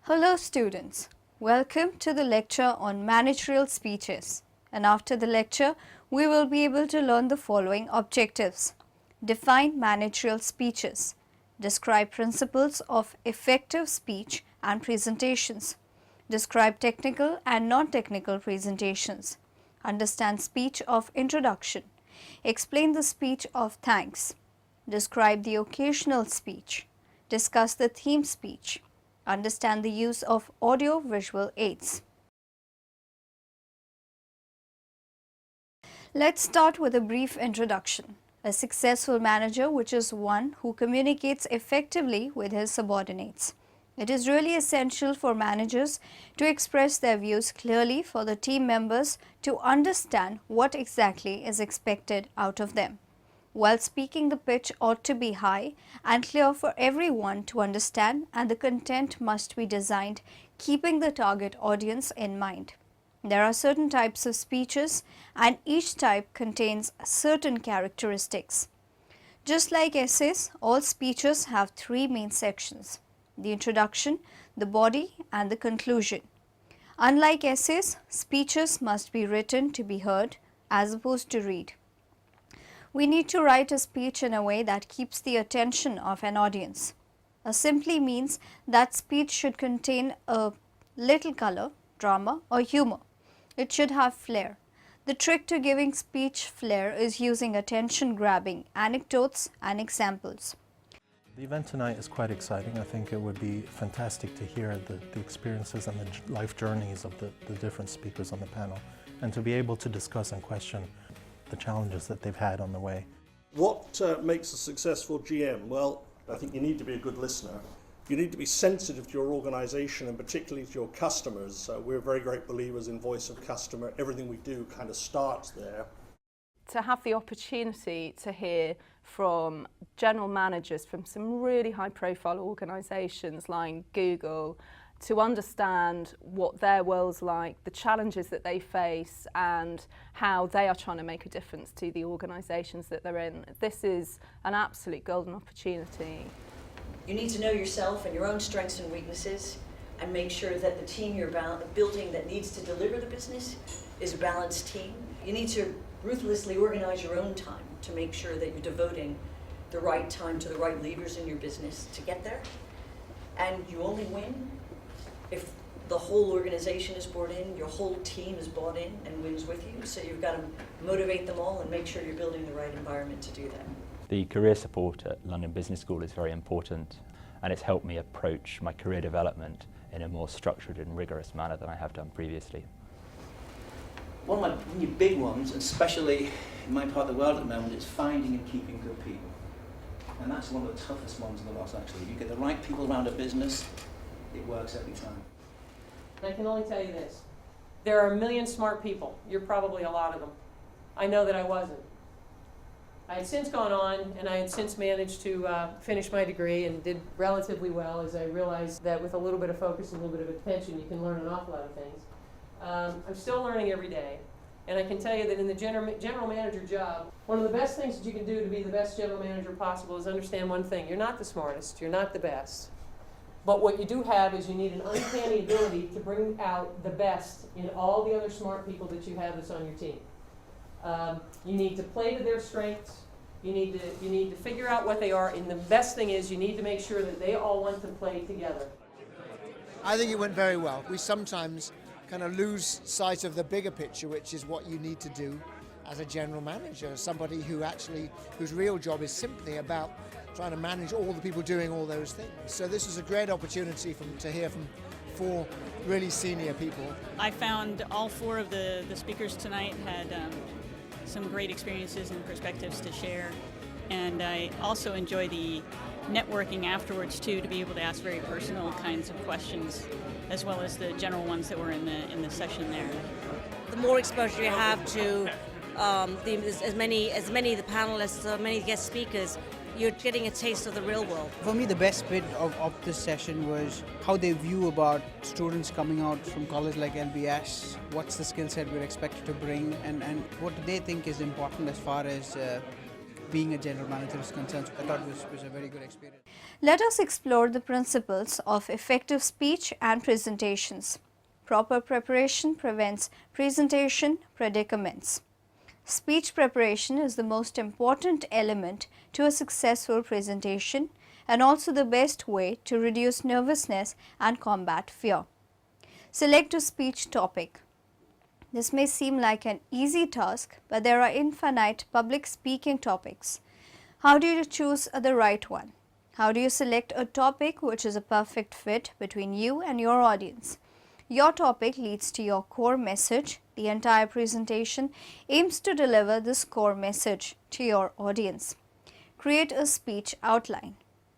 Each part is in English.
Hello students, welcome to the lecture on managerial speeches, and after the lecture we will be able to learn the following objectives. Define managerial speeches, describe principles of effective speech and presentations, describe technical and non-technical presentations, understand speech of introduction, explain the speech of thanks, describe the occasional speech, discuss the theme speech, understand the use of audio-visual aids. Let's start with a brief introduction. A successful manager, which is one who communicates effectively with his subordinates. It is really essential for managers to express their views clearly for the team members to understand what exactly is expected out of them. While speaking, the pitch ought to be high and clear for everyone to understand, and the content must be designed keeping the target audience in mind. There are certain types of speeches and each type contains certain characteristics. Just like essays, all speeches have three main sections: the introduction, the body and the conclusion. Unlike essays, speeches must be written to be heard as opposed to read. We need to write a speech in a way that keeps the attention of an audience. Simply means that speech should contain a little color, drama or humor. It should have flair. The trick to giving speech flair is using attention-grabbing anecdotes and examples. The event tonight is quite exciting. I think it would be fantastic to hear the experiences and the life journeys of the different speakers on the panel, and to be able to discuss and question the challenges that they've had on the way. What makes a successful GM? Well, I think you need to be a good listener. You need to be sensitive to your organisation and particularly to your customers. We're very great believers in voice of customer. Everything we do kind of starts there. To have the opportunity to hear from general managers from some really high profile organisations like Google, to understand what their world's like, the challenges that they face and how they are trying to make a difference to the organisations that they're in. This is an absolute golden opportunity. You need to know yourself and your own strengths and weaknesses and make sure that the team you're building that needs to deliver the business is a balanced team. You need to ruthlessly organize your own time to make sure that you're devoting the right time to the right levers in your business to get there. And you only win if the whole organization is bought in, your whole team is bought in and wins with you. So you've got to motivate them all and make sure you're building the right environment to do that. The career support at London Business School is very important, and it's helped me approach my career development in a more structured and rigorous manner than I have done previously. One of my big ones, especially in my part of the world at the moment, is finding and keeping good people. And that's one of the toughest ones in the lot, actually. You get the right people around a business, it works every time. I can only tell you this. There are a million smart people. You're probably a lot of them. I know that I wasn't. I had since gone on, and I had since managed to finish my degree and did relatively well, as I realized that with a little bit of focus and a little bit of attention, you can learn an awful lot of things. I'm still learning every day, and I can tell you that in the general manager job, one of the best things that you can do to be the best general manager possible is understand one thing. You're not the smartest, you're not the best. But what you do have is you need an uncanny ability to bring out the best in all the other smart people that you have that's on your team. You need to play to their strengths. You need to figure out what they are, and the best thing is you need to make sure that they all want to play together. I think it went very well. We sometimes kind of lose sight of the bigger picture, which is what you need to do as a general manager, somebody whose real job is simply about trying to manage all the people doing all those things. So this was a great opportunity to hear from four really senior people. I found all four of the speakers tonight had some great experiences and perspectives to share, and I also enjoy the networking afterwards too, to be able to ask very personal kinds of questions, as well as the general ones that were in the session there. The more exposure you have to as many of the panelists, many guest speakers, you're getting a taste of the real world. For me, the best bit of this session was how they view about students coming out from college like LBS, what's the skill set we're expected to bring, and what do they think is important as far as being a general manager is concerned. So I thought it was a very good experience. Let us explore the principles of effective speech and presentations. Proper preparation prevents presentation predicaments. Speech preparation is the most important element to a successful presentation and also the best way to reduce nervousness and combat fear. Select a speech topic. This may seem like an easy task, but there are infinite public speaking topics. How do you choose the right one? How do you select a topic which is a perfect fit between you and your audience? Your topic leads to your core message. The entire presentation aims to deliver this core message to your audience. Create a speech outline.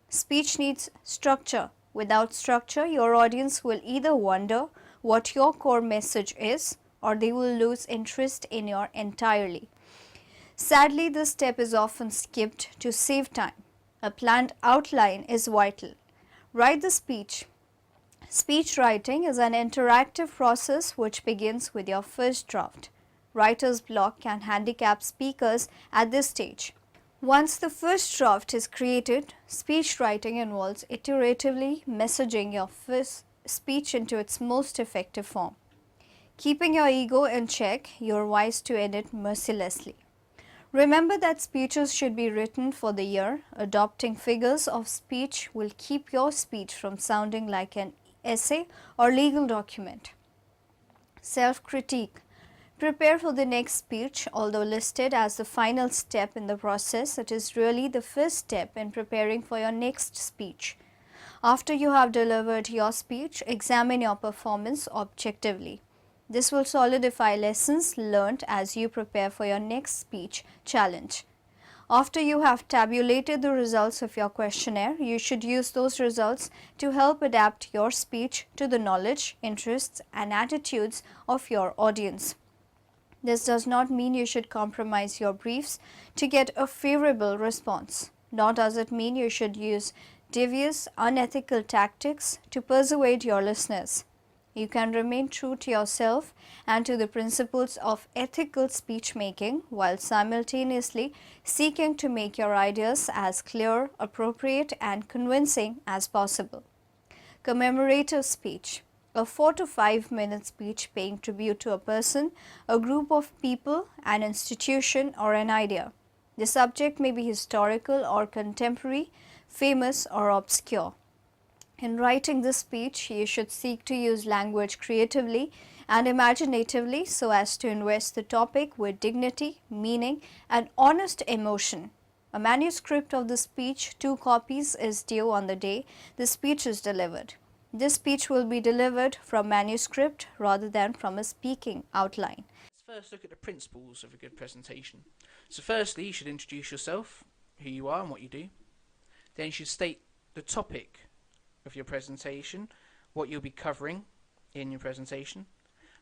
Speech needs structure. Without structure, your audience will either wonder what your core message is or they will lose interest in you entirely. Sadly, this step is often skipped to save time. A planned outline is vital. Write the speech. Speech writing is an interactive process which begins with your first draft. Writer's block can handicap speakers at this stage. Once the first draft is created, speech writing involves iteratively messaging your first speech into its most effective form. Keeping your ego in check, you are wise to edit mercilessly. Remember that speeches should be written for the year. Adopting figures of speech will keep your speech from sounding like an essay or legal document. Self-critique. Prepare for the next speech. Although listed as the final step in the process, it is really the first step in preparing for your next speech. After you have delivered your speech, examine your performance objectively. This will solidify lessons learned as you prepare for your next speech challenge. After you have tabulated the results of your questionnaire, you should use those results to help adapt your speech to the knowledge, interests, and attitudes of your audience. This does not mean you should compromise your briefs to get a favorable response. Nor does it mean you should use devious, unethical tactics to persuade your listeners. You can remain true to yourself and to the principles of ethical speech making while simultaneously seeking to make your ideas as clear, appropriate, and convincing as possible. Commemorative speech. A 4 to 5 minute speech paying tribute to a person, a group of people, an institution, or an idea. The subject may be historical or contemporary, famous or obscure. In writing this speech, you should seek to use language creatively and imaginatively so as to invest the topic with dignity, meaning, and honest emotion. A manuscript of the speech, 2 copies, is due on the day the speech is delivered. This speech will be delivered from manuscript rather than from a speaking outline. Let's first look at the principles of a good presentation. So firstly, you should introduce yourself, who you are and what you do. Then you should state the topic of your presentation, what you'll be covering in your presentation,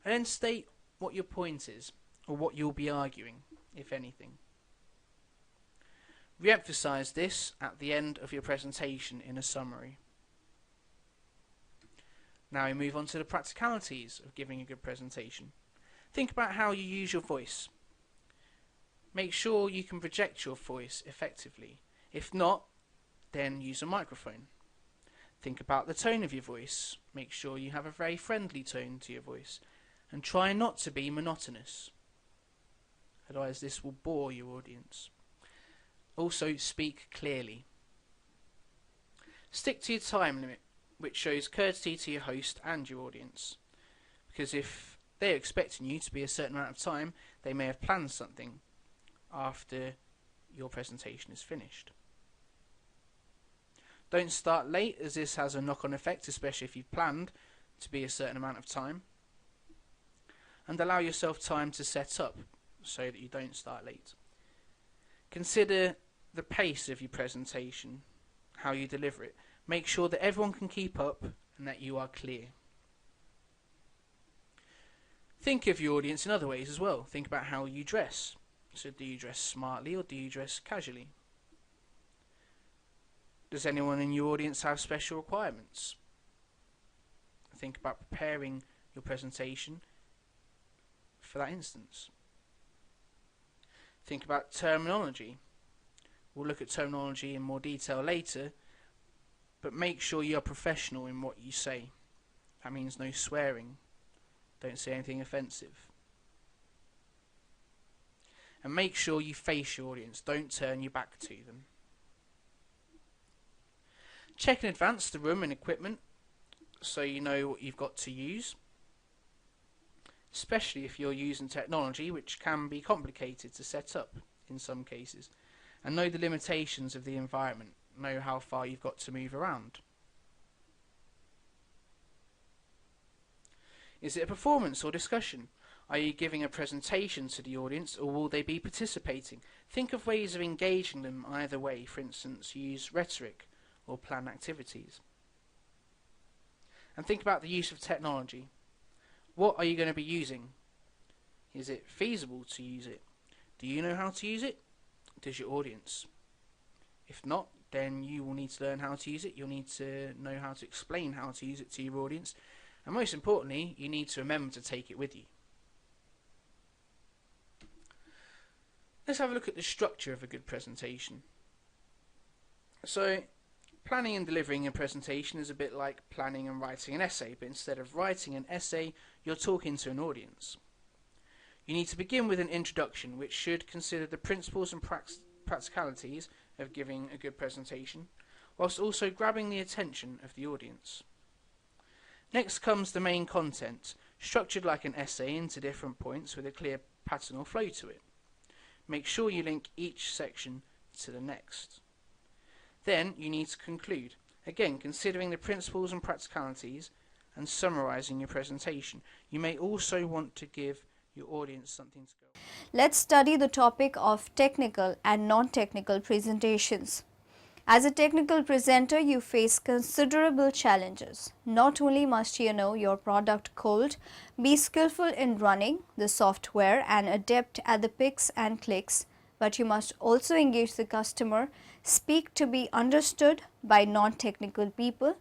and then state what your point is, or what you'll be arguing, if anything. Re-emphasize this at the end of your presentation in a summary. Now we move on to the practicalities of giving a good presentation. Think about how you use your voice. Make sure you can project your voice effectively. If not, then use a microphone. Think about the tone of your voice. Make sure you have a very friendly tone to your voice and try not to be monotonous. Otherwise this will bore your audience. Also, speak clearly. Stick to your time limit, which shows courtesy to your host and your audience. Because if they're expecting you to be a certain amount of time, they may have planned something after your presentation is finished. Don't start late, as this has a knock-on effect, especially if you've planned to be a certain amount of time. And allow yourself time to set up so that you don't start late. Consider the pace of your presentation, how you deliver it. Make sure that everyone can keep up and that you are clear. Think of your audience in other ways as well. Think about how you dress. So do you dress smartly or do you dress casually? Does anyone in your audience have special requirements? Think about preparing your presentation for that instance. Think about terminology. We'll look at terminology in more detail later, but make sure you're professional in what you say. That means no swearing. Don't say anything offensive. And make sure you face your audience. Don't turn your back to them. Check in advance the room and equipment so you know what you've got to use, especially if you're using technology, which can be complicated to set up in some cases, and know the limitations of the environment. Know how far you've got to move around. Is it a performance or discussion? Are you giving a presentation to the audience, or will they be participating? Think of ways of engaging them either way. For instance, use rhetoric or plan activities. And think about the use of technology. What are you going to be using? Is it feasible to use it? Do you know how to use it? Does your audience? If not, then you will need to learn how to use it. You'll need to know how to explain how to use it to your audience. And most importantly, you need to remember to take it with you. Let's have a look at the structure of a good presentation. So, planning and delivering a presentation is a bit like planning and writing an essay, but instead of writing an essay, you're talking to an audience. You need to begin with an introduction, which should consider the principles and practicalities of giving a good presentation, whilst also grabbing the attention of the audience. Next comes the main content, structured like an essay into different points with a clear pattern or flow to it. Make sure you link each section to the next. Then you need to conclude, again considering the principles and practicalities and summarising your presentation. You may also want to give your audience something to go on. Let's study the topic of technical and non-technical presentations. As a technical presenter, you face considerable challenges. Not only must you know your product cold, be skillful in running the software and adept at the picks and clicks, but you must also engage the customer, speak to be understood by non-technical people,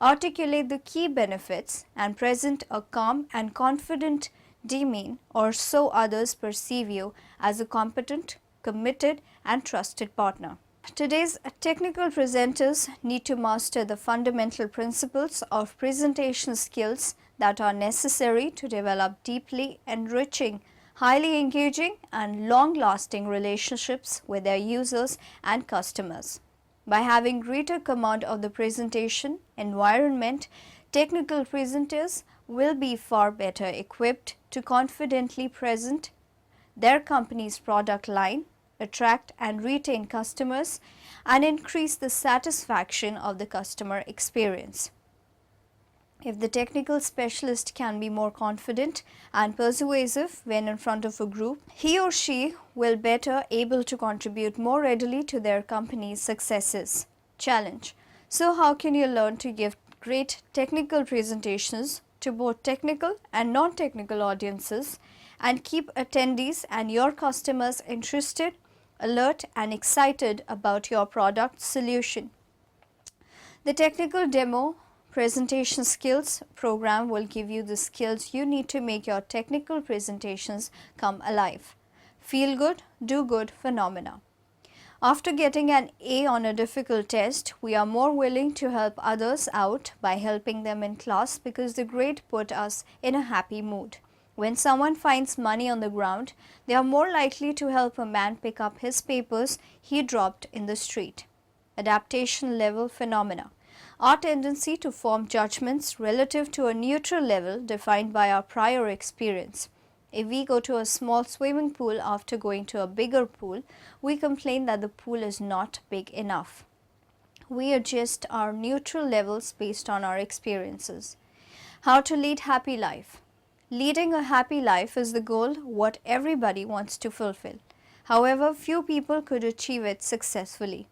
articulate the key benefits, and present a calm and confident demeanor, or so others perceive you as a competent, committed, and trusted partner. Today's technical presenters need to master the fundamental principles of presentation skills that are necessary to develop deeply enriching, highly engaging, and long-lasting relationships with their users and customers. By having greater command of the presentation environment, technical presenters will be far better equipped to confidently present their company's product line, attract and retain customers, and increase the satisfaction of the customer experience. If the technical specialist can be more confident and persuasive when in front of a group, he or she will better able to contribute more readily to their company's successes. Challenge. So how can you learn to give great technical presentations to both technical and non-technical audiences and keep attendees and your customers interested, alert, and excited about your product solution? The technical demo presentation skills program will give you the skills you need to make your technical presentations come alive. Feel good, do good phenomena. After getting an A on a difficult test, we are more willing to help others out by helping them in class because the grade put us in a happy mood. When someone finds money on the ground, they are more likely to help a man pick up his papers he dropped in the street. Adaptation level phenomena. Our tendency to form judgments relative to a neutral level defined by our prior experience. If we go to a small swimming pool after going to a bigger pool, we complain that the pool is not big enough. We adjust our neutral levels based on our experiences. How to lead happy life. Leading a happy life is the goal what everybody wants to fulfill. However, few people could achieve it successfully.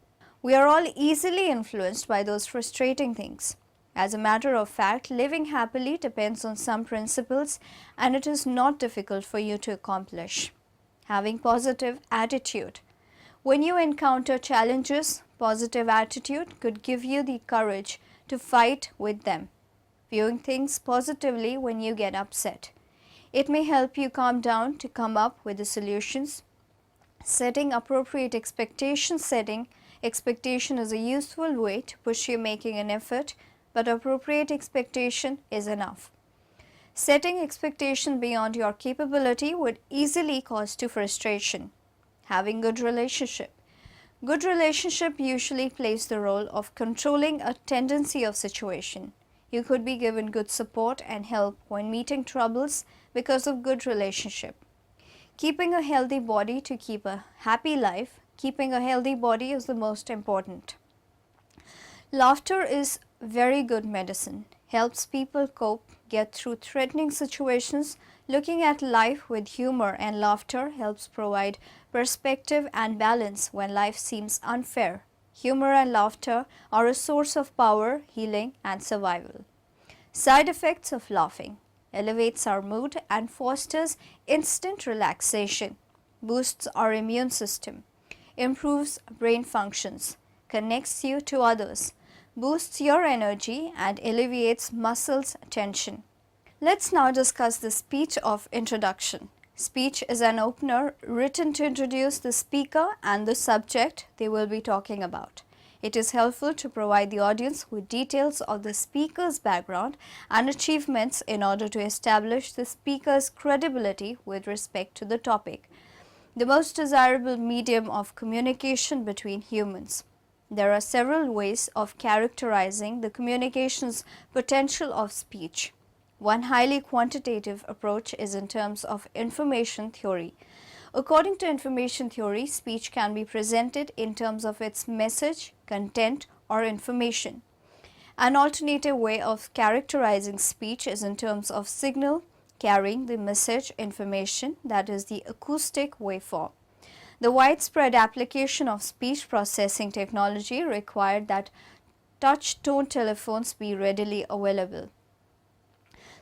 We are all easily influenced by those frustrating things. As a matter of fact, living happily depends on some principles and it is not difficult for you to accomplish. Having positive attitude. When you encounter challenges, positive attitude could give you the courage to fight with them. Viewing things positively when you get upset. It may help you calm down to come up with the solutions. Setting appropriate expectation expectation is a useful way to push you making an effort, but appropriate expectation is enough. Setting expectation beyond your capability would easily cause to frustration. Having good relationship. Good relationship usually plays the role of controlling a tendency of situation. You could be given good support and help when meeting troubles because of good relationship. Keeping a healthy body to keep a happy life. Keeping a healthy body is the most important. Laughter is very good medicine. Helps people cope, get through threatening situations. Looking at life with humor and laughter helps provide perspective and balance when life seems unfair. Humor and laughter are a source of power, healing, and survival. Side effects of laughing. Elevates our mood and fosters instant relaxation. Boosts our immune system. Improves brain functions. Connects you to others. Boosts your energy and alleviates muscles tension. Let's now discuss the speech of introduction. Speech is an opener written to introduce the speaker and the subject they will be talking about. It is helpful to provide the audience with details of the speaker's background and achievements in order to establish the speaker's credibility with respect to the topic. The most desirable medium of communication between humans. There are several ways of characterizing the communication's potential of speech. One highly quantitative approach is in terms of information theory. According to information theory, speech can be presented in terms of its message, content, or information. An alternative way of characterizing speech is in terms of signal carrying the message information, that is the acoustic waveform. The widespread application of speech processing technology required that touch tone telephones be readily available.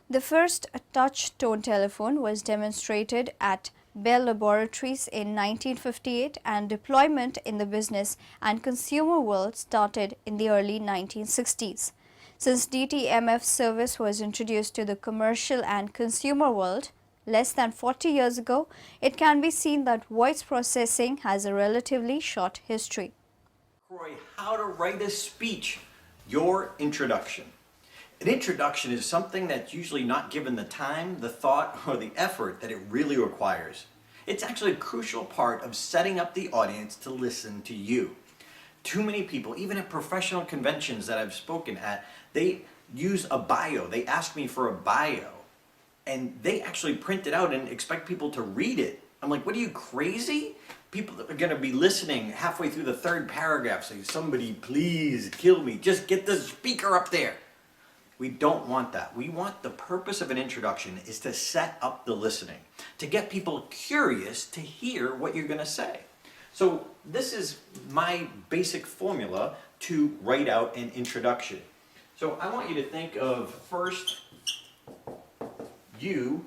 The first touch tone telephone was demonstrated at Bell Laboratories in 1958 and deployment in the business and consumer world started in the early 1960s. Since DTMF service was introduced to the commercial and consumer world less than 40 years ago, it can be seen that voice processing has a relatively short history. Croy, how to write a speech. Your introduction. An introduction is something that's usually not given the time, the thought, or the effort that it really requires. It's actually a crucial part of setting up the audience to listen to you. Too many people, even at professional conventions that I've spoken at, they use a bio. They ask me for a bio, and they actually print it out and expect people to read it. I'm like, what are you, crazy? People are going to be listening halfway through the third paragraph saying, somebody please kill me, just get the speaker up there. We don't want that. We want the purpose of an introduction is to set up the listening, to get people curious to hear what you're going to say. So this is my basic formula to write out an introduction. So I want you to think of first you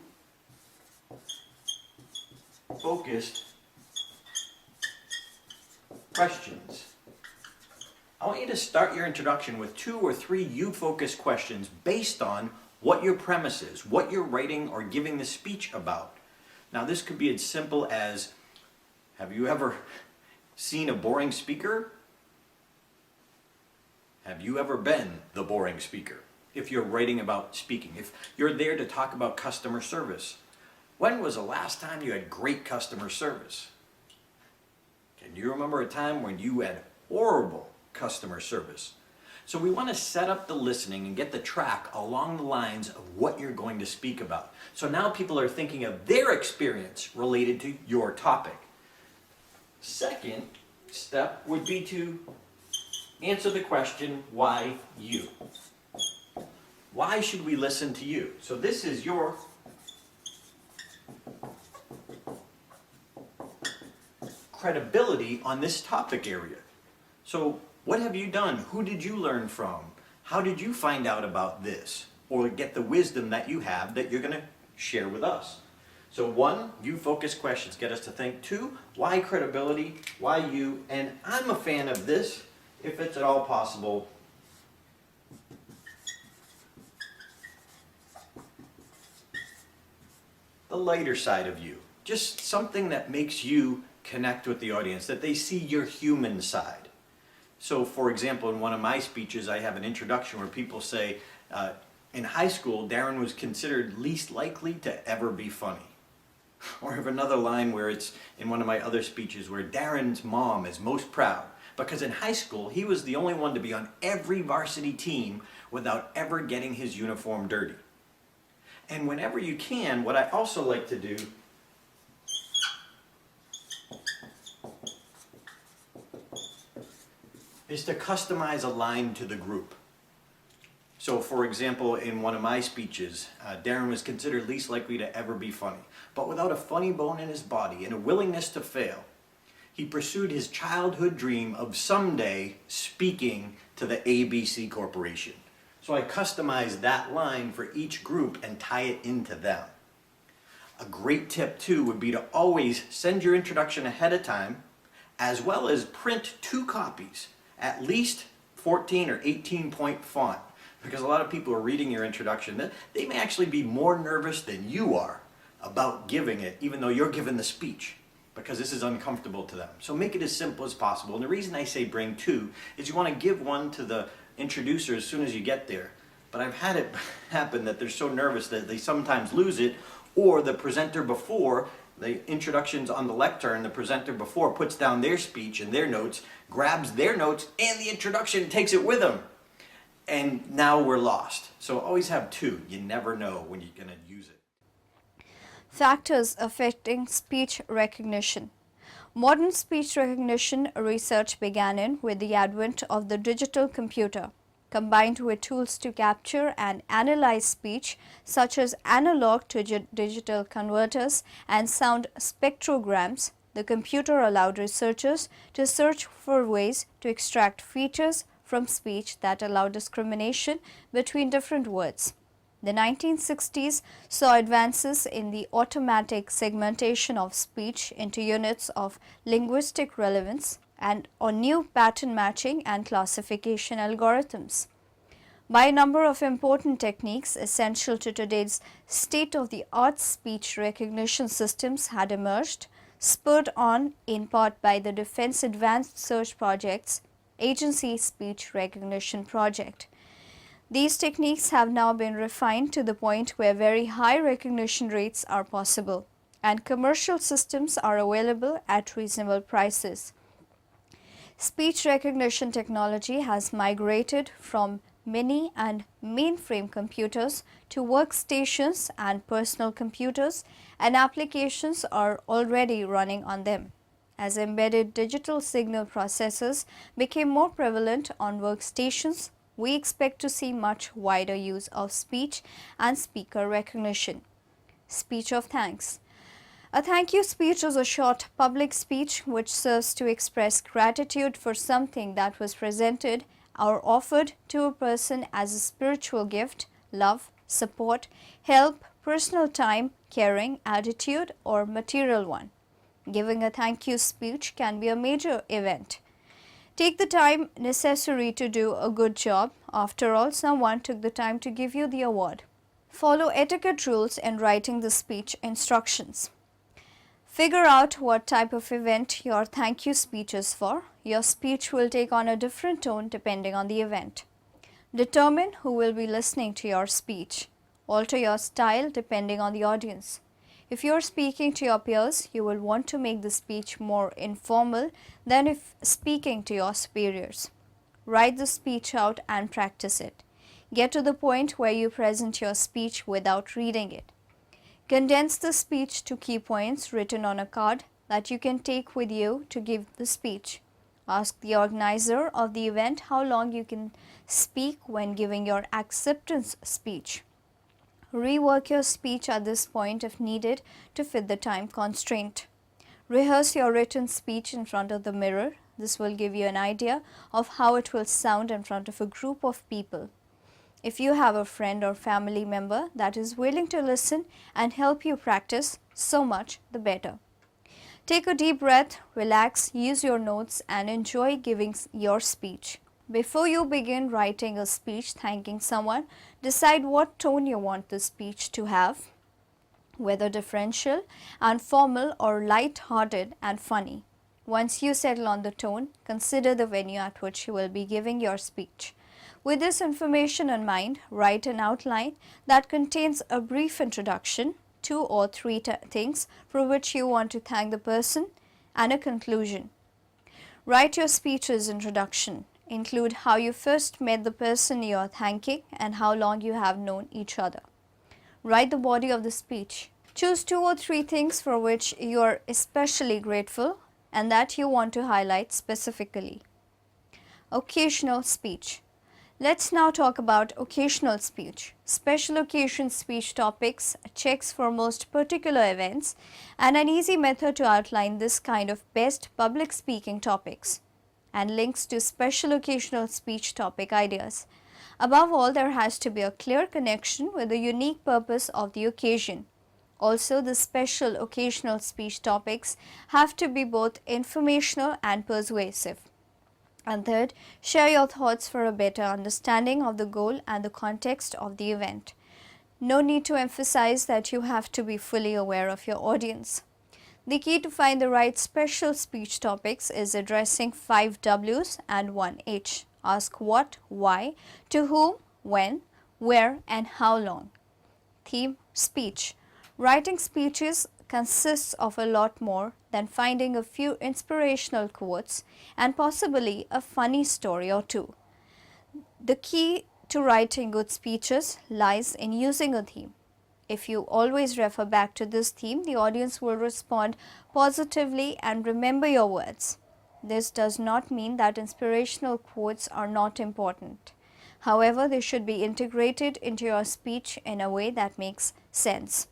focused questions. I want you to start your introduction with 2 or 3 you-focused questions based on what your premise is, what you're writing or giving the speech about. Now this could be as simple as, have you ever seen a boring speaker? Have you ever been the boring speaker? If you're writing about speaking, if you're there to talk about customer service, when was the last time you had great customer service? Can you remember a time when you had horrible customer service? So we want to set up the listening and get the track along the lines of what you're going to speak about. So now people are thinking of their experience related to your topic. Second step would be to answer the question, why you? Why should we listen to you? So this is your credibility on this topic area. So what have you done? Who did you learn from? How did you find out about this? Or get the wisdom that you have that you're going to share with us. So 1, you focus questions, get us to think. 2, why credibility? Why you? And I'm a fan of this, if it's at all possible. The lighter side of you. Just something that makes you connect with the audience, that they see your human side. So for example, in one of my speeches, I have an introduction where people say, in high school, Darren was considered least likely to ever be funny. Or I have another line where it's in one of my other speeches where Darren's mom is most proud because in high school, he was the only one to be on every varsity team without ever getting his uniform dirty. And whenever you can, what I also like to do is to customize a line to the group. So for example, in one of my speeches, Darren was considered least likely to ever be funny. But without a funny bone in his body and a willingness to fail, he pursued his childhood dream of someday speaking to the ABC Corporation. So I customized that line for each group and tie it into them. A great tip too would be to always send your introduction ahead of time, as well as print 2 copies, at least 14 or 18 point font. Because a lot of people are reading your introduction, they may actually be more nervous than you are about giving it, even though you're giving the speech, because this is uncomfortable to them. So make it as simple as possible. And the reason I say bring 2 is you want to give one to the introducer as soon as you get there. But I've had it happen that they're so nervous that they sometimes lose it, or the presenter before, the introduction's on the lectern, the presenter before puts down their speech and their notes, grabs their notes and the introduction, takes it with them. And now we're lost. So always have 2. You never know when you're going to use it. Factors affecting speech recognition. Modern speech recognition research began with the advent of the digital computer. Combined with tools to capture and analyze speech, such as analog to digital converters and sound spectrograms, the computer allowed researchers to search for ways to extract features from speech that allow discrimination between different words. The 1960s saw advances in the automatic segmentation of speech into units of linguistic relevance and on new pattern matching and classification algorithms. By a number of important techniques essential to today's state-of-the-art speech recognition systems had emerged, spurred on in part by the Defense Advanced Search Project's Agency Speech Recognition Project. These techniques have now been refined to the point where very high recognition rates are possible, and commercial systems are available at reasonable prices. Speech recognition technology has migrated from mini and mainframe computers to workstations and personal computers, and applications are already running on them. As embedded digital signal processors became more prevalent on workstations, we expect to see much wider use of speech and speaker recognition. Speech of thanks. A thank you speech is a short public speech which serves to express gratitude for something that was presented or offered to a person as a spiritual gift, love, support, help, personal time, caring, attitude, or material one. Giving a thank you speech can be a major event. Take the time necessary to do a good job. After all, someone took the time to give you the award. Follow etiquette rules in writing the speech instructions. Figure out what type of event your thank you speech is for. Your speech will take on a different tone depending on the event. Determine who will be listening to your speech. Alter your style depending on the audience. If you are speaking to your peers, you will want to make the speech more informal than if speaking to your superiors. Write the speech out and practice it. Get to the point where you present your speech without reading it. Condense the speech to key points written on a card that you can take with you to give the speech. Ask the organizer of the event how long you can speak when giving your acceptance speech. Rework your speech at this point if needed to fit the time constraint. Rehearse your written speech in front of the mirror. This will give you an idea of how it will sound in front of a group of people. If you have a friend or family member that is willing to listen and help you practice, so much the better. Take a deep breath, relax, use your notes, and enjoy giving your speech. Before you begin writing a speech thanking someone, decide what tone you want the speech to have. whether differential and formal or light-hearted and funny. Once you settle on the tone, consider the venue at which you will be giving your speech. With this information in mind, write an outline that contains a brief introduction, 2 or 3 things for which you want to thank the person, and a conclusion. Write your speech's introduction. Include how you first met the person you are thanking and how long you have known each other. Write the body of the speech. Choose 2 or 3 things for which you are especially grateful and that you want to highlight specifically. Occasional speech. Let's now talk about occasional speech. Special occasion speech topics, checks for most particular events, and an easy method to outline this kind of best public speaking topics, and links to special occasional speech topic ideas. Above all, there has to be a clear connection with the unique purpose of the occasion. Also, the special occasional speech topics have to be both informational and persuasive. And third, share your thoughts for a better understanding of the goal and the context of the event. No need to emphasize that you have to be fully aware of your audience. The key to find the right special speech topics is addressing 5 W's and 1 H. Ask what, why, to whom, when, where, and how long. Theme, speech. Writing speeches consists of a lot more than finding a few inspirational quotes and possibly a funny story or 2. The key to writing good speeches lies in using a theme. If you always refer back to this theme, the audience will respond positively and remember your words. This does not mean that inspirational quotes are not important. However, they should be integrated into your speech in a way that makes sense.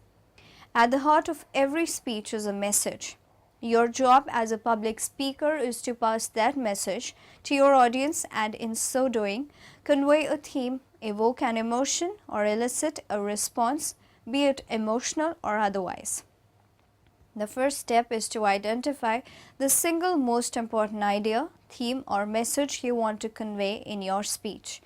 At the heart of every speech is a message. Your job as a public speaker is to pass that message to your audience and in so doing, convey a theme, evoke an emotion or elicit a response, be it emotional or otherwise. The first step is to identify the single most important idea, theme or message you want to convey in your speech.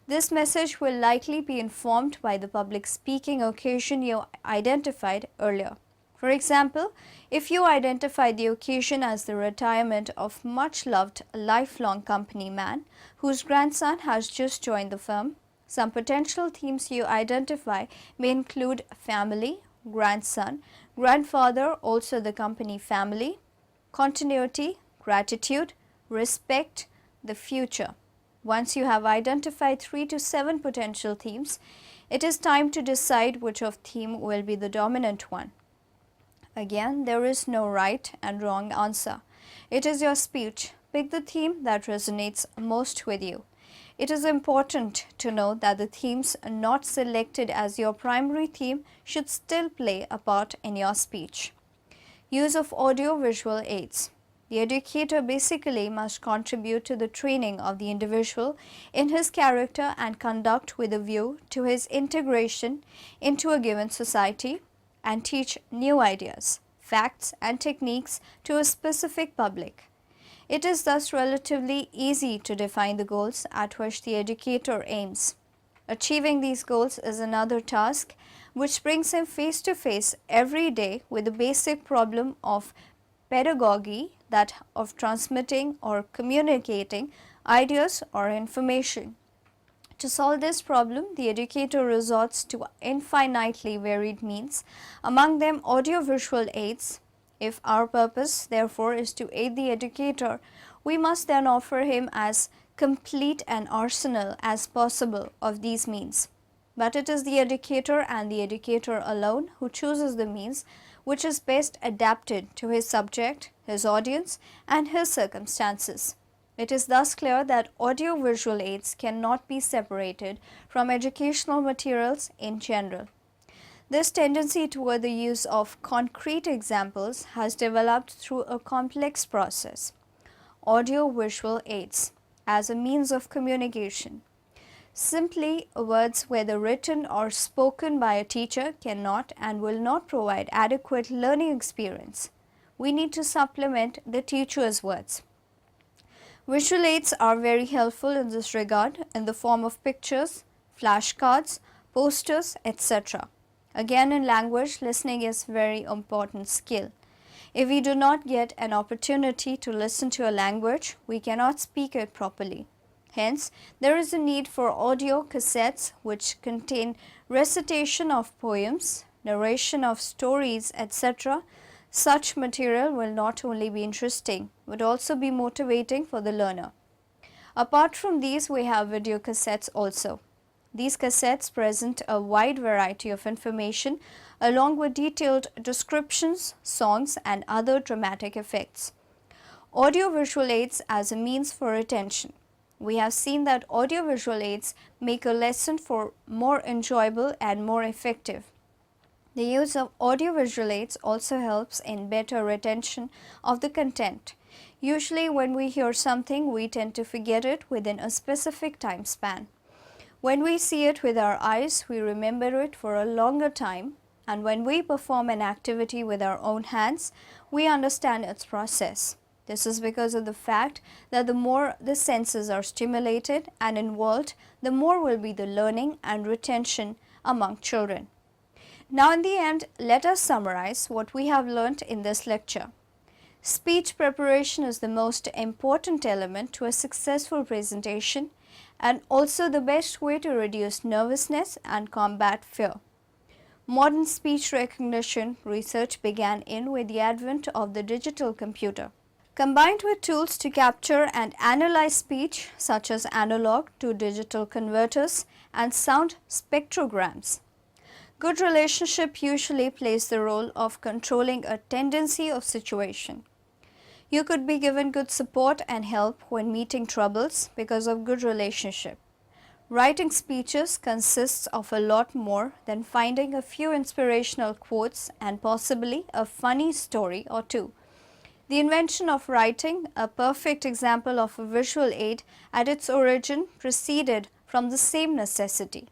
This message will likely be informed by the public speaking occasion you identified earlier. For example, if you identify the occasion as the retirement of much-loved lifelong company man whose grandson has just joined the firm, some potential themes you identify may include family, grandson, grandfather, also the company family, continuity, gratitude, respect, the future. Once you have identified 3 to 7 potential themes, it is time to decide which of theme will be the dominant one. Again, there is no right and wrong answer. It is your speech. Pick the theme that resonates most with you. It is important to note that the themes not selected as your primary theme should still play a part in your speech. Use of audio-visual aids. The educator basically must contribute to the training of the individual in his character and conduct with a view to his integration into a given society and teach new ideas, facts and techniques to a specific public. It is thus relatively easy to define the goals at which the educator aims. Achieving these goals is another task which brings him face to face every day with the basic problem of pedagogy, that of transmitting or communicating ideas or information. To solve this problem, the educator resorts to infinitely varied means, among them audiovisual aids. If our purpose, therefore, is to aid the educator, we must then offer him as complete an arsenal as possible of these means. But it is the educator and the educator alone who chooses the means which is best adapted to his subject, his audience, and his circumstances. It is thus clear that audiovisual aids cannot be separated from educational materials in general. This tendency toward the use of concrete examples has developed through a complex process. Audio-visual aids as a means of communication. Simply, words, whether written or spoken by a teacher, cannot and will not provide adequate learning experience. We need to supplement the teacher's words. Visual aids are very helpful in this regard in the form of pictures, flashcards, posters, etc. Again, in language, listening is a very important skill. If we do not get an opportunity to listen to a language, we cannot speak it properly. Hence, there is a need for audio cassettes which contain recitation of poems, narration of stories, etc. Such material will not only be interesting but also be motivating for the learner. Apart from these, we have video cassettes also. These cassettes present a wide variety of information along with detailed descriptions, songs and other dramatic effects. Audio-visual aids as a means for retention. We have seen that audio-visual aids make a lesson for more enjoyable and more effective. The use of audio-visual aids also helps in better retention of the content. Usually when we hear something, we tend to forget it within a specific time span. When we see it with our eyes, we remember it for a longer time, and when we perform an activity with our own hands, we understand its process. This is because of the fact that the more the senses are stimulated and involved, the more will be the learning and retention among children. Now in the end, let us summarize what we have learnt in this lecture. Speech preparation is the most important element to a successful presentation and also the best way to reduce nervousness and combat fear. Modern speech recognition research began with the advent of the digital computer. Combined with tools to capture and analyze speech such as analog to digital converters and sound spectrograms. Good relationship usually plays the role of controlling a tendency of situation. You could be given good support and help when meeting troubles because of good relationship. Writing speeches consists of a lot more than finding a few inspirational quotes and possibly a funny story or two. The invention of writing, a perfect example of a visual aid, at its origin proceeded from the same necessity.